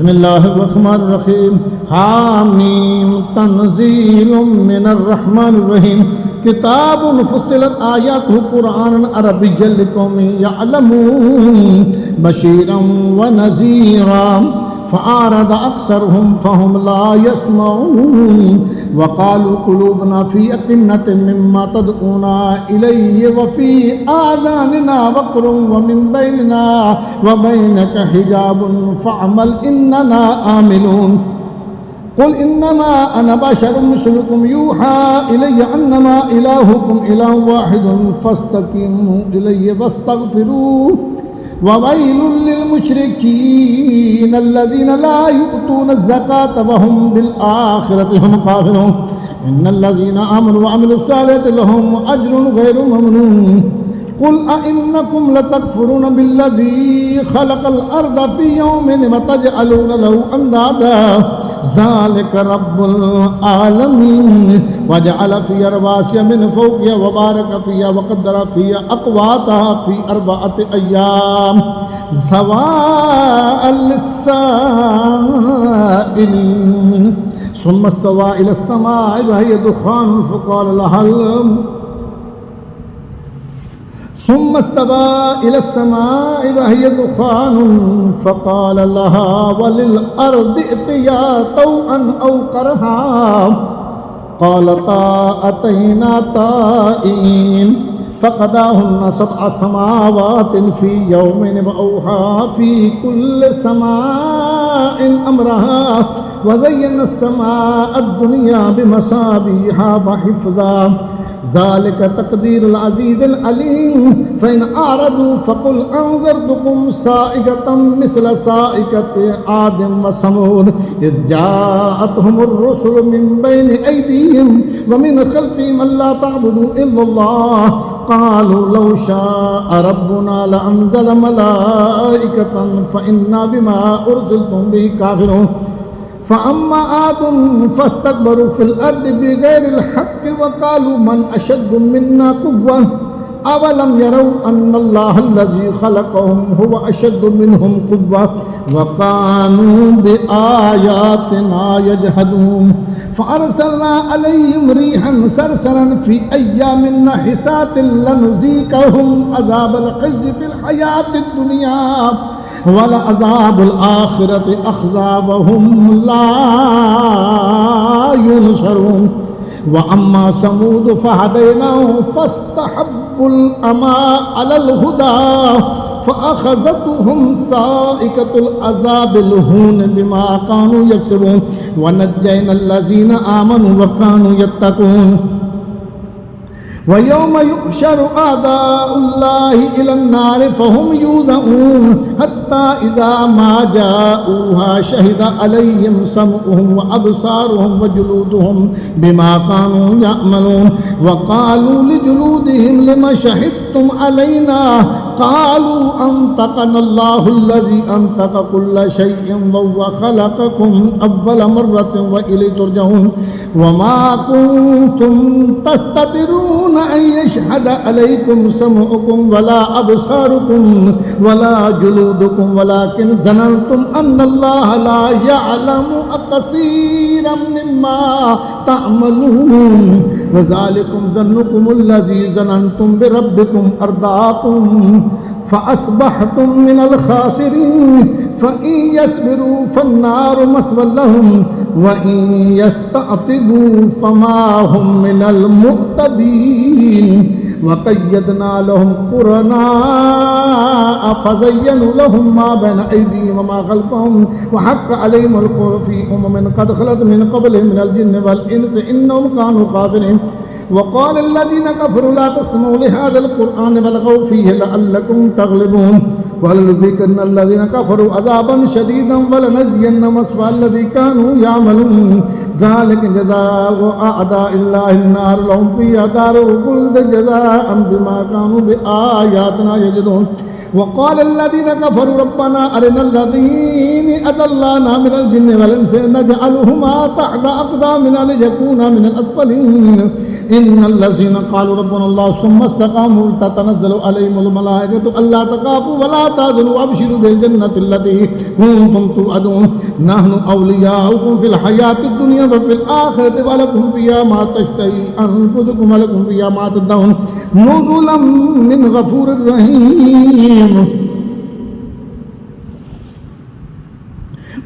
بسم الله الرحمن الرحيم حاميم تنزيل من الرحمن الرحيم كتاب فصلت آياته قرآنا عربيا لقوم يعلمون بشيرا ونذيرا فأعرض أكثرهم فهم لا يسمعون وقالوا قلوبنا في أكنة مما تدعونا إليه وفي آذاننا وقر ومن بيننا وبينك حجاب فاعمل إننا عاملون قل إنما أنا بشر مثلكم يوحى إلي أنما إلهكم إله واحد فاستقيموا إليه واستغفروه وويل للمشركين الذين لا يؤتون الزكاة وهم بالآخرة هم كافرون إن الذين آمنوا وعملوا الصالحات لهم أجر غير ممنون قل أئنكم لتكفرون بالذي خلق الأرض في يومين وتجعلون له أندادا ذلك رب العالمين وجعل فيها رواسي من فوقها وبارك فيها وقدر فيها أقواتها في 4 أيام سواء للسائلين ثم استوى إلى السماء وهي دخان فقال لها ثم استوى إلى السماء وهي دخان فقال لها وللأرض ائتيا طوعا أو كرها قالتا أتينا طائعين فقضاهن 7 سماوات في يومين وأوحى في كل سماء أمرها وزينا السماء الدنيا بمصابيح وحفظا ذلك تقدير العزيز العليم فإن أعرضوا فقل أنذرتكم صاعقة مثل صاعقة عاد وثمود إذ جاءتهم الرسل من بين أيديهم ومن خلفهم ألا تعبدوا إلا الله قالوا لو شاء ربنا لأنزل ملائكة فإنا بما أرسلتم به كافرون فأما عاد فاستكبروا في الأرض بغير الحق وقالوا من أشد منا قوة أولم يروا أن الله الذي خلقهم هو أشد منهم قوة وكانوا بآياتنا يجحدون فأرسلنا عليهم ريحا صرصرا في أيام نحسات لنذيقهم عذاب الخزي في الحياة الدنيا ولعذاب الآخرة أخزى وهم لا ينصرون وأما ثمود فهديناهم فاستحبوا العمى على الهدى فأخذتهم صاعقة العذاب الهون بما كانوا يكسبون ونجينا الذين آمنوا وكانوا يتقون ويوم يحشر أعداء الله إلى النار فهم يوزعون حتى إذا ما جاءوها شهد عليهم سمعهم وأبصارهم وجلودهم بما كانوا يعملون وقالوا لجلودهم لما شهدتم علينا قالوا أنطقنا الله الذي أنطق كل شيء وهو خلقكم أول مرة وإليه ترجعون وما كنتم تستترون أن يشهد عليكم سمعكم ولا أبصاركم ولا جلودكم ولكن ظننتم أن الله لا يعلم كثيرا مما تعملون وذلكم ظنكم الذي ظننتم بربكم أرداكم فأصبحتم من الخاسرين فإن يصبروا فالنار مثوى لهم وإن يستعتبوا فما هم من المعتبين وقيدنا لهم قرناء فزينوا لهم ما بين أيديهم وما خلفهم وحق عليهم القول في قد خلت من قبلهم من الجن والإنس إنهم كانوا خاسرين وقال الذين كفروا لا تسمعوا لهذا القرآن والغوا فيه لعلكم تغلبون ولنذيقن الذين كفروا عذابا شديدا ولنجزين مثوى الذي كانوا يعملون ذلك جزاء أعداء الله النار لهم فيها دار الخلد جزاء بما كانوا بآياتنا يجحدون وقال الذين كفروا ربنا أرنا الذين أضلانا من الجن والإنس نجعلهما تحت أقدامنا ليكونا من الأسفلين इन्नल्लज़ीना क़ालू रब्बुनल्लाह सुम्मा इस्तक़ामू ततनज़्ज़लु अलैहिमुल मलाइकतु अल्ला तख़ाफ़ू वला तहज़नू वअबशिरू बिल जन्नतिल्लती कुन्तुम तुअदून नहनु औलियाउकुम फिल हयातिद दुनिया व फिल आखिरति व लकुम फ़ीहा मा तश्तही अनफुसुकुम व लकुम फ़ीहा मा तदऊन नुज़ुलन मिन गफूरिर रहीम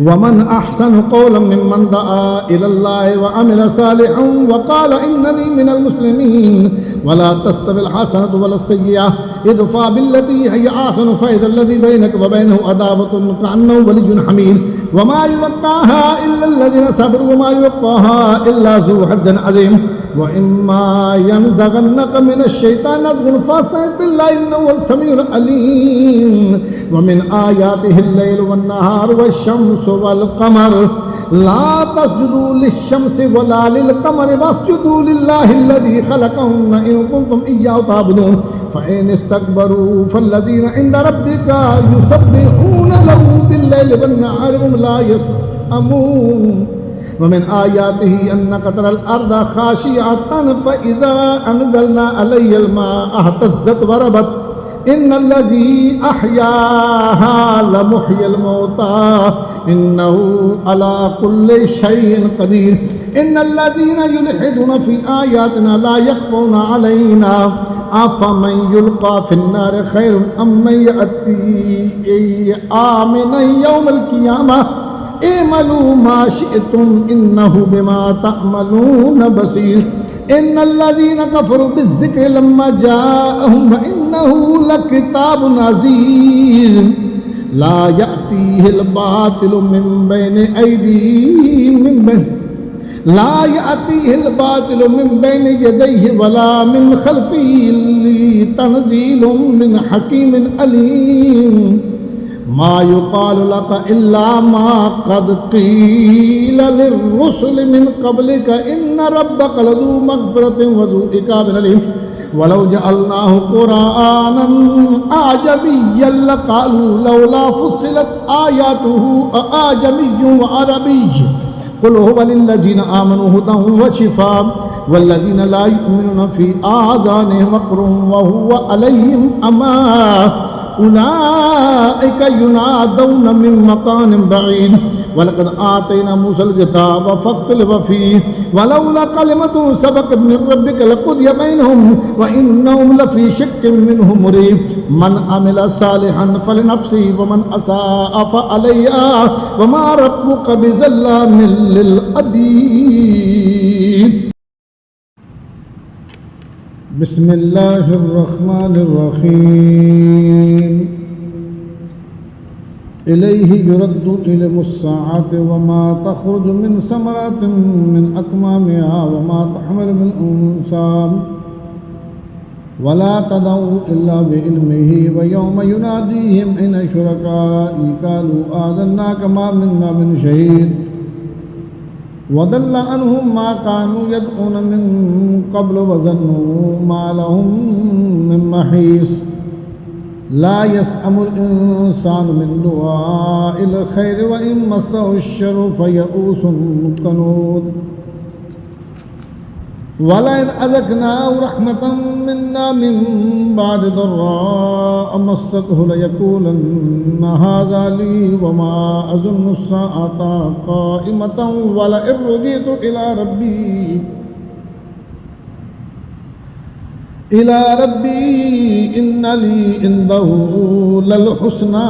वमन अहसन कौलन मिम्मन दआ इलल्लाहि व अमिल सालिहन व क़ाल इन्ननी मिनल मुस्लिमीन वला तस्तविल हसनतु वला सय्यिअह इदफ़ा बिल्लती हिय अहसन फ़इज़ल्लज़ी बैनक व बैनहु अदावतुन कअन्नहु वलिय्युन हमीम वमा युलक़्क़ाहा इल्लल्लज़ीना सबरू वमा युलक़्क़ाहा इल्ला ज़ू हज़्ज़िन अज़ीम व इम्मा यनज़ग़न्नक मिनश्शैतानि नज़ग़ुन फ़ास्तइज़ बिल्लाहि इन्नहु हुवस-समीउल अलीम व मिन आयातिहिल लैलु वन-नहारु वश-शम्सु वल-क़मर ला तस्जुदू लिश-शम्सि वला लिल-क़मरि वस्जुदू लिल्लाहिल्लज़ी ख़लक़हुन्ना इन कुन्तुम इय्याहु तअबुदून फ़इन इस्तकबरू फ़ल्लज़ीना इंद रब्बिका युसब्बिहूना लहू बिल-लैलि वन-नहारि वहुम ला यसअमून वमिन आयातिही अन्नका तरल अर्द खाशिअतन फ़इज़ा अनज़लना अलैहिल माअ इहतज़्ज़त व रबत इन्नल्लज़ी अहयाहा लमुह्यिल मौता इन्नहु अला कुल्लि शैइन क़दीर इन्नल्लज़ीना युल्हिदूना फ़ी आयातिना ला यख़फ़ूना अलैना अफ़मन युल्क़ा फ़िन्नारि ख़ैरुन अम्मन यअती आमिनन यौमल क़ियामह इअमलू मा शिअ्तुम इन्नहु बिमा तअमलून बसीर इन्नल्लज़ीना कफ़रू बिज़्ज़िक्रि लम्मा जाअहुम व इन्नहु लकिताबुन अज़ीज़ ला यअतीहिल बातिलु मिन बैनि अयदीहिम ला यअतीहिल बातिलु मिन बैनि यदैहि वला मिन ख़ल्फ़िही तनज़ीलुम मिन हकीमिन अलीम मा युक़ालु लका इल्ला मा क़द क़ील लिर्रुसुलि मिन क़ब्लिका इन्न रब्बका लज़ू मग़फ़िरतिन व ज़ू इक़ाबिन अलीम वलौ जअलनाहु क़ुरआनन अअजमिय्यन लक़ालू लौला फ़ुस्सिलत आयातुहु अअजमिय्युन व अरबिय्युन क़ुल हुव लिल्लज़ीना आमनू हुदन व शिफ़ाअ वल्लज़ीना ला युमिनून फ़ी आज़ानिहिम वक़्रुन व हुवा अलैहिम अमा उलाइका युनादौना मिन मकानिन बईद वलक़द आतैना मूसल किताब फ़ख्तलिफ़ फ़ीहि वलौला कलिमतुन सबक़त मिन रब्बिका लक़ुदिय बैनहुम व इन्नहुम लफ़ी शक्किन मिन्हु मुरीब मन अमिला सालिहन फ़लिनफ़्सिही व मन असाअ फ़अलैहा व मा रब्बुका बिज़ल्लामिन लिल अबीद बिस्मिल्लाहिर्रहमानिर्रहीम इलैहि युरद्दु इल्मुस्साअति व मा तख़रुजु मिन समरातिन मिन अकमामिहा व मा तहमिलु मिन उन्सा वला तदउ इल्ला बिइल्मिही व यौम युनादीहिम ऐना शुरकाई क़ालू आज़न्नाका मा मिन्ना मिन शहीद वदल्ल अन्हुम मा कानू यदऊन मिन क़ब्ल व ज़न्नू मा लहुम मिन महीस ला यसअमुल इंसानु मिन दुआइल खैर व इन मस्सहु श्शर्रु फयऊसुन कनूद वलइन अज़क़नाहु रहमतन मिन्ना मिन बअदि दर्राअ मस्सतहु लयक़ूलन्ना हाज़ा ली व मा अज़ुन्नु अस्साअता क़ाइमतन वलइन रुजिअतु इला रब्बी इन्न ली इंदहु लल हुस्ना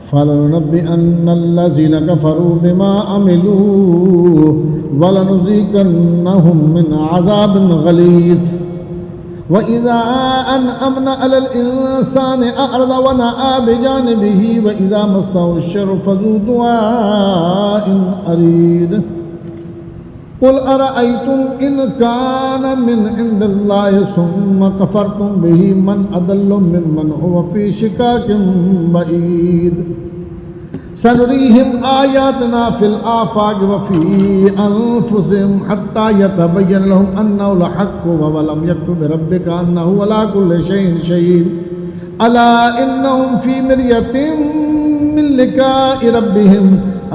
फलनुनब्बिअन्नल्लज़ीना कफ़रू बिमा अमिलू वलनुज़ीक़न्नहुम मिन अज़ाबिन गलीज़ व इज़ा अनअमना अलल इंसानि अअरज़ व नअा बिजानिबिही व इज़ा मस्सहु श्शर्रु फ़ज़ू दुआइन अरीद क़ुल अरअय्तुम इन कान मिन इंदिल्लाहि सुम्मा कफ़रतुम बिही मन अदल्लु मिम्मन हुव फ़ी शिकाकिन बईद सनुरीहिम आयातना फिल आफ़ाक़ि व फ़ी अनफ़ुसिहिम हत्ता यतबय्यन लहुम अन्नहुल हक़्क़ु व लम यकफ़ु बिरब्बिका अन्नहु अला कुल्लि शैइन शहीद अला इन्नहुम फ़ी मिर्यतिन मिन लिक़ाइ रब्बिहिम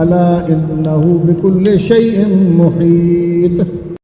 अला इन्नहु बिकुल्लि शैइन मुहीत।